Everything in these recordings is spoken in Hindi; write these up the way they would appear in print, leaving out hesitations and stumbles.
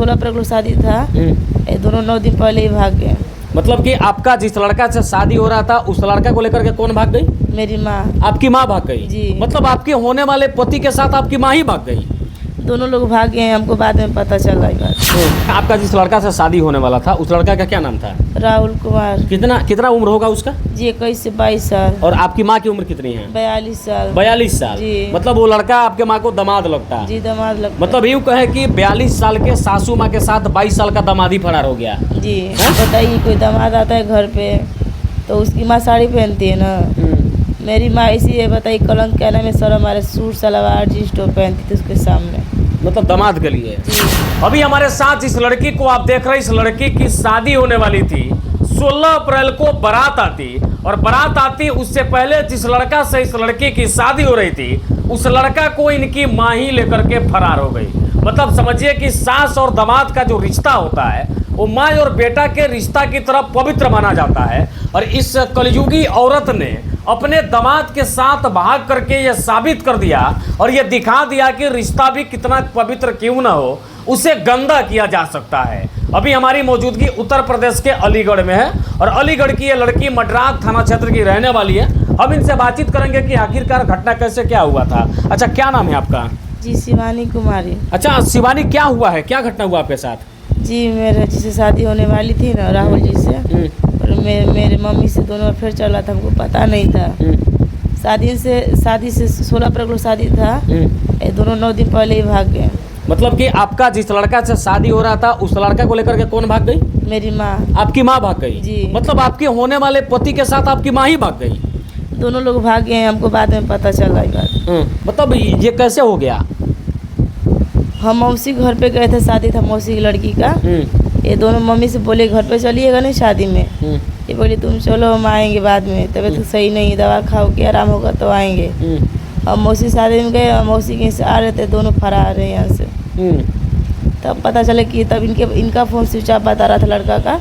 16 अप्रैल को शादी था। ये दोनों 9 दिन पहले ही भाग गए। मतलब कि आपका जिस लड़का से शादी हो रहा था उस लड़का को लेकर के कौन भाग गई? मेरी माँ। आपकी माँ भाग गई? जी। मतलब आपके होने वाले पति के साथ आपकी माँ ही भाग गई? दोनों लोग भाग गए हैं, हमको बाद में पता चला ये बात। आपका जिस लड़का से शादी होने वाला था उस लड़का का क्या नाम था? राहुल कुमार। कितना उम्र होगा उसका? जी 21 से 22 साल। और आपकी माँ की उम्र कितनी है? 42 साल। 42 साल। जी। मतलब वो लड़का आपके माँ को दामाद लगता है? जी दामाद लगता। मतलब यूँ कहे कि 42 साल के सासू माँ के साथ 22 साल का दामादी फरार हो गया। जी। बताइए, कोई दामाद आता है घर पे तो उसकी माँ साड़ी पहनती है ना। मेरी माँ इसी है, बताइए, कलंक कहने में शर्म हमारे सूट सलवार जींस टॉप पहनती थी उसके सामने। मतलब दामाद के लिए। अभी हमारे साथ इस लड़की को आप देख रहे हैं, इस लड़की की शादी होने वाली थी। 16 अप्रैल को बारात आती और बारात आती उससे पहले जिस लड़का से इस लड़की की शादी हो रही थी उस लड़का को इनकी माँ ही लेकर के फरार हो गई। मतलब समझिए कि सास और दामाद का जो रिश्ता होता है वो माँ और बेटा के रिश्ता की तरह पवित्र माना जाता है। और इस कलयुगी औरत ने अपने दामाद के साथ भाग करके यह साबित कर दिया और यह दिखा दिया कि रिश्ता भी कितना पवित्र क्यों ना हो उसे गंदा किया जा सकता है। अभी हमारी मौजूदगी उत्तर प्रदेश के अलीगढ़ में है और अलीगढ़ की ये लड़की मडरात थाना क्षेत्र की रहने वाली है। हम इनसे बातचीत करेंगे कि आखिरकार घटना कैसे क्या हुआ था। अच्छा, क्या नाम है आपका? जी शिवानी कुमारी। अच्छा शिवानी, क्या हुआ है, क्या घटना हुआ आपके साथ? जी मेरे जिससे शादी होने वाली थी ना, राहुल जी से, और मेरे मम्मी से दोनों अफेयर चल रहा था, हमको पता नहीं था। शादी से 16 अप्रैल को शादी था। ये दोनों 9 दिन पहले ही भाग गए। मतलब कि आपका जिस लड़का से शादी हो रहा था उस लड़का को लेकर के कौन भाग गई? मेरी माँ। आपकी माँ भाग गई? जी। मतलब आपके होने वाले पति के साथ आपकी माँ ही भाग गई? दोनों लोग भाग गए हैं, हमको बाद में पता चला ये बात। मतलब ये कैसे हो गया? हम मौसी घर पे गए थे, शादी था मौसी की लड़की का। ये दोनों मम्मी से बोले घर पे चलिएगा नहीं शादी में। ये बोली तुम चलो हम आएंगे बाद में, तबीयत सही नहीं, दवा खाओ के आराम होगा तो आएंगे। हम मौसी शादी में गए, मौसी कहीं से आ रहे थे, दोनों फरार रहे यहाँ से। तब पता चला कि तब इनका फ़ोन स्विच ऑफ बता रहा था लड़का का,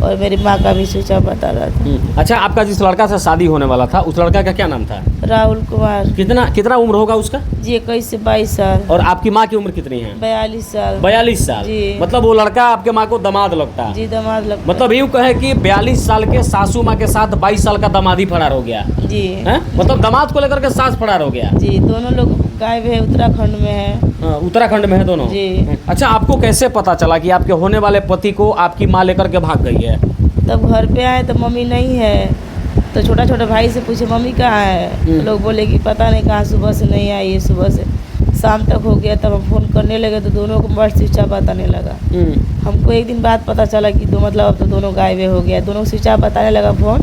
और मेरी माँ का भी स्विच ऑफ बता रहा था। अच्छा, आपका जिस लड़का से शादी होने वाला था उस लड़का का क्या नाम था? राहुल कुमार। कितना उम्र होगा उसका? जी 21 से 22 साल। और आपकी माँ की उम्र कितनी है? 42 साल। 42 साल। जी। मतलब वो लड़का आपके माँ को दामाद लगता है? जी दामाद लगता। मतलब यूँ कहे कि 42 साल के सासू माँ के साथ 22 साल का दामादी फरार हो गया। जी। मतलब दामाद को लेकर के सास फरार हो गया। जी दोनों लोग गायब है, उत्तराखंड में है। उत्तराखंड में है दोनों? जी। अच्छा, आपको कैसे पता चला कि आपके होने वाले पति को आपकी माँ लेकर के भाग गई है? तब घर पे आए तो मम्मी नहीं है, तो छोटा भाई से पूछे मम्मी कहाँ है, तो लोग बोले कि पता नहीं कहाँ, सुबह से नहीं आई है, सुबह से शाम तक हो गया। तब हम फ़ोन करने लगे तो दोनों को मोबाइल स्विच ऑफ बताने लगा। हमको एक दिन बाद पता चला कि मतलब अब तो दोनों गायब हो गया, दोनों स्विच ऑफ बताने लगा फ़ोन।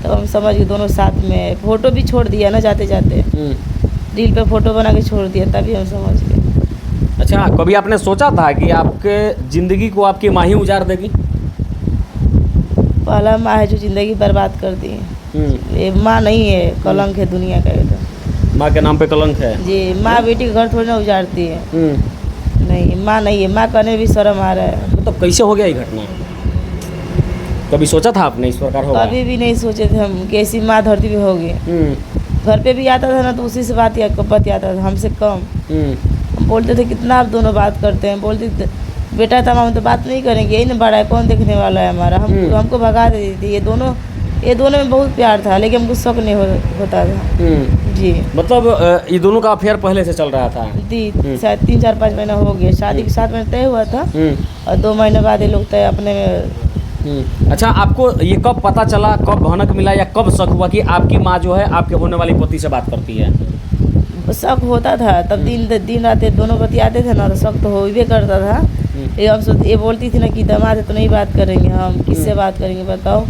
तब हम समझ गए दोनों साथ में है। फ़ोटो भी छोड़ दिया ना जाते जाते, रील पे फ़ोटो बना के छोड़ दिया, तभी हम समझ गए। अच्छा, कभी आपने सोचा था कि आपके ज़िंदगी को आपकी माँ ही उजाड़ देगी? पहला माँ है जो ज़िंदगी बर्बाद कर दी है। ये माँ नहीं है, कलंक है दुनिया का। तो माँ के नाम पे कलंक है? जी। माँ बेटी का घर थोड़ी ना उजाड़ती है। नहीं, माँ नहीं है, माँ करने भी शर्म आ रहा है। तो कैसे हो गया ये घटना? कभी सोचा था आपने इस प्रकार होगा? कभी भी नहीं सोचे थे हम कि ऐसी माँ धरती पे होगी। घर पे भी आता था ना तो उसी से बात आता था, हमसे कम। हम बोलते थे कितना आप दोनों बात करते हैं, बोलते थे बेटा था हम तो बात नहीं करेंगे, यही ना बड़ा है, कौन देखने वाला है हमारा। हमको भगा देती थी। ये दोनों में बहुत प्यार था, लेकिन हमको शक नहीं होता था। जी। मतलब ये दोनों का अफेयर पहले से चल रहा था? जी, शायद 3-4-5 महीना हो गया। शादी के 7 महीने तय हुआ था और 2 महीने बाद ये लोग तय अपने में। अच्छा, आपको ये कब पता चला, कब भनक मिला या कब शक हुआ कि आपकी माँ जो है आपके होने वाली पति से बात करती है? शक होता था तब, दिन रात दोनों बतियाते थे ना, तो शक तो हो ही करता था। ये बोलती थी ना कि दामाद है तो नहीं बात करेंगे, हम किससे बात करेंगे बताओ।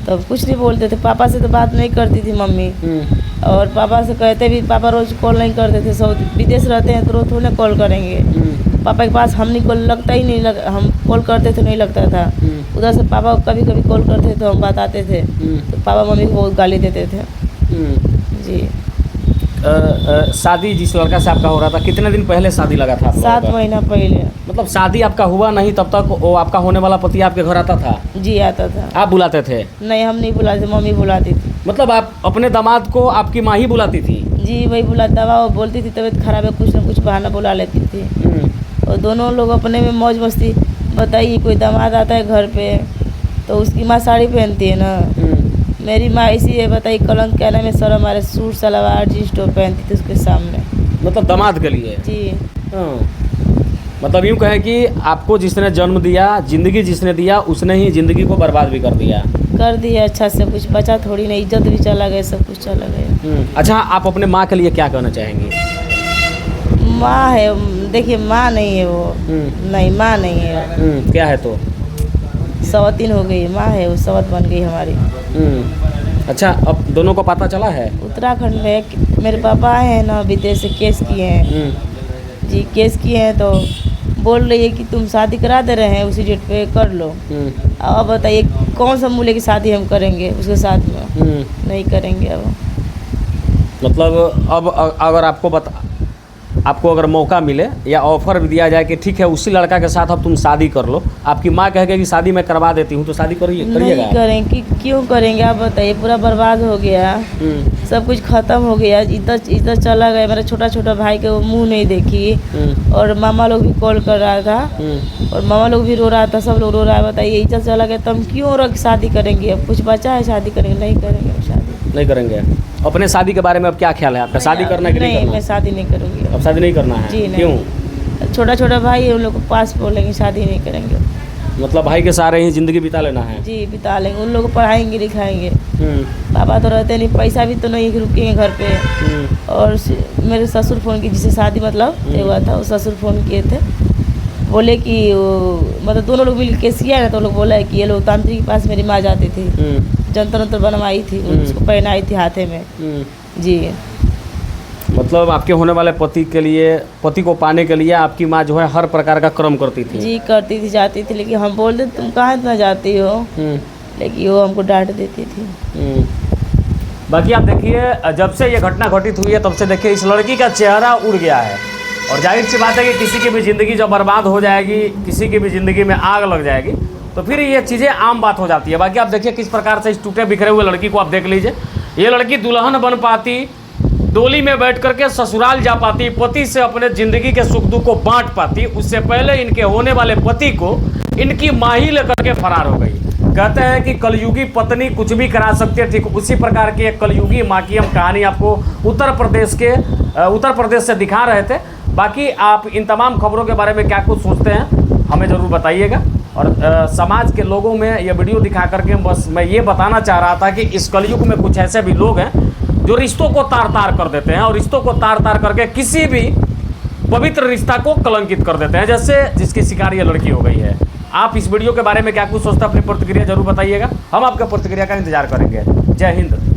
तब कुछ नहीं बोलते थे। पापा से तो बात नहीं करती थी मम्मी, और पापा से कहते भी, पापा रोज़ कॉल नहीं करते थे, सब विदेश रहते हैं तो रोज़ थोड़ी ना कॉल करेंगे। पापा के पास हम नहीं कॉल लगता ही नहीं, हम कॉल करते थे नहीं लगता था। उधर से पापा कभी कभी कॉल करते तो हम बताते थे, तो पापा मम्मी को बहुत गाली देते थे। जी। शादी जिस लड़का से आपका हो रहा था कितने दिन पहले शादी लगा था? 7 महीना पहले। मतलब शादी आपका हुआ नहीं तब तक वो आपका होने वाला पति आपके घर आता था? जी आता था। आप बुलाते थे? नहीं, हम नहीं बुलाते, मम्मी बुलाती थी। मतलब आप अपने दामाद को आपकी माँ ही बुलाती थी? जी वही बुलाता, वो बोलती थी तबीयत खराब है, कुछ ना कुछ बहाना बुला लेती थी। और दोनों लोग अपने में मौज मस्ती। बताइए कोई दामाद आता है घर पे तो उसकी माँ साड़ी पहनती है ना, मेरी माँ इसी है, बताइए कलंक क्या नाम है, सर हमारे सूट सलवार जींस टॉप पहनती थी उसके सामने। मतलब दामाद के लिए? जी। हाँ। मतलब यूँ कहें कि आपको जिसने जन्म दिया, जिंदगी जिसने दिया, उसने ही जिंदगी को बर्बाद भी कर दिया। कर दिया, अच्छा से कुछ बचा थोड़ी नहीं, इज्जत भी चला गया, सब कुछ चला गया। अच्छा, आप अपने माँ के लिए क्या कहना चाहेंगी? माँ है, देखिए माँ नहीं है वो, नहीं माँ नहीं है। क्या है तो? सवतीन हो गई, माँ है वो सवत बन गई हमारी। अच्छा, अब दोनों को पता चला है? उत्तराखंड में मेरे पापा आए हैं ना, विदेश से केस किए हैं। जी, केस किए हैं तो बोल रही है कि तुम शादी करा दे रहे हैं उसी डेट पे कर लो। अब बताइए कौन सा मूल्य की शादी हम करेंगे उसके साथ में? नहीं करेंगे अब। मतलब अब अगर आपको अगर मौका मिले या ऑफर भी दिया जाए कि ठीक है उसी लड़का के साथ अब तुम शादी कर लो, आपकी माँ कहेगी कि शादी मैं करवा देती हूँ, तो शादी करिएगा? नहीं करेंगे, क्यों करेंगे आप बताइए? पूरा बर्बाद हो गया, सब कुछ खत्म हो गया, इधर चला गया। मेरा छोटा छोटा भाई के वो मुंह नहीं देखी, और मामा लोग भी कॉल कर रहा था, और मामा लोग भी रो रहा था, सब लोग रो रहा है। बताइए इज्जत चला गया तो हम क्यों शादी करेंगे? अब कुछ बचा है शादी करेंगे? नहीं करेंगे शादी, नहीं करेंगे। अपने शादी के बारे में अब क्या ख्याल है आपका? शादी करना कि नहीं करना? मैं शादी नहीं करूँगी अब शादी नहीं करना है? जी नहीं। क्यों? छोटा छोटा भाई है, उन लोग को पास बोलेंगे, शादी नहीं करेंगे। मतलब भाई के सहारे ही जिंदगी बिता लेना है? जी बिता लेंगे, उन लोग को पढ़ाएंगे लिखाएंगे। पापा तो रहते नहीं, पैसा भी तो नहीं कि रुकेंगे घर पे। और मेरे ससुर फ़ोन की, जिसे शादी मतलब हुआ था, वो ससुर फ़ोन किए थे, बोले कि मतलब दोनों लोग मिल के किया ना, तो लोग बोला है कि ये लोग तांत्रिक के पास मेरी माँ जाती थी, जंतर मंतर बनवाई थी, उसको पहनाई थी हाथे में। जी। मतलब आपके होने वाले पति को पाने के लिए आपकी माँ जो है हर प्रकार का कर्म करती थी? जी करती थी, जाती थी, लेकिन हम बोलते तुम कहाँ इतना जाती हो, लेकिन वो हमको डांट देती थी। बाकी आप देखिए, जब से ये घटना घटित हुई है तब से देखिए इस लड़की का चेहरा उड़ गया है, और जाहिर सी बात है कि किसी की भी ज़िंदगी जब बर्बाद हो जाएगी, किसी की भी ज़िंदगी में आग लग जाएगी, तो फिर ये चीज़ें आम बात हो जाती है। बाकी आप देखिए किस प्रकार से इस टूटे बिखरे हुए लड़की को आप देख लीजिए। ये लड़की दुल्हन बन पाती, डोली में बैठ करके ससुराल जा पाती, पति से अपने ज़िंदगी के सुख दुख को बांट पाती, उससे पहले इनके होने वाले पति को इनकी माँ ही लेकर के फरार हो गई। कहते हैं कि कलयुगी पत्नी कुछ भी करा सकती है, ठीक उसी प्रकार की एक कलयुगी माँ की हम कहानी आपको उत्तर प्रदेश से दिखा रहे थे। बाकी आप इन तमाम खबरों के बारे में क्या कुछ सोचते हैं हमें ज़रूर बताइएगा, और समाज के लोगों में यह वीडियो दिखा करके बस मैं ये बताना चाह रहा था कि इस कलयुग में कुछ ऐसे भी लोग हैं जो रिश्तों को तार कर देते हैं, और रिश्तों को तार करके किसी भी पवित्र रिश्ता को कलंकित कर देते हैं, जैसे जिसकी शिकार ये लड़की हो गई है। आप इस वीडियो के बारे में क्या कुछ सोचते हैं? अपनी प्रतिक्रिया जरूर बताइएगा, हम आपका प्रतिक्रिया का इंतजार करेंगे। जय हिंद।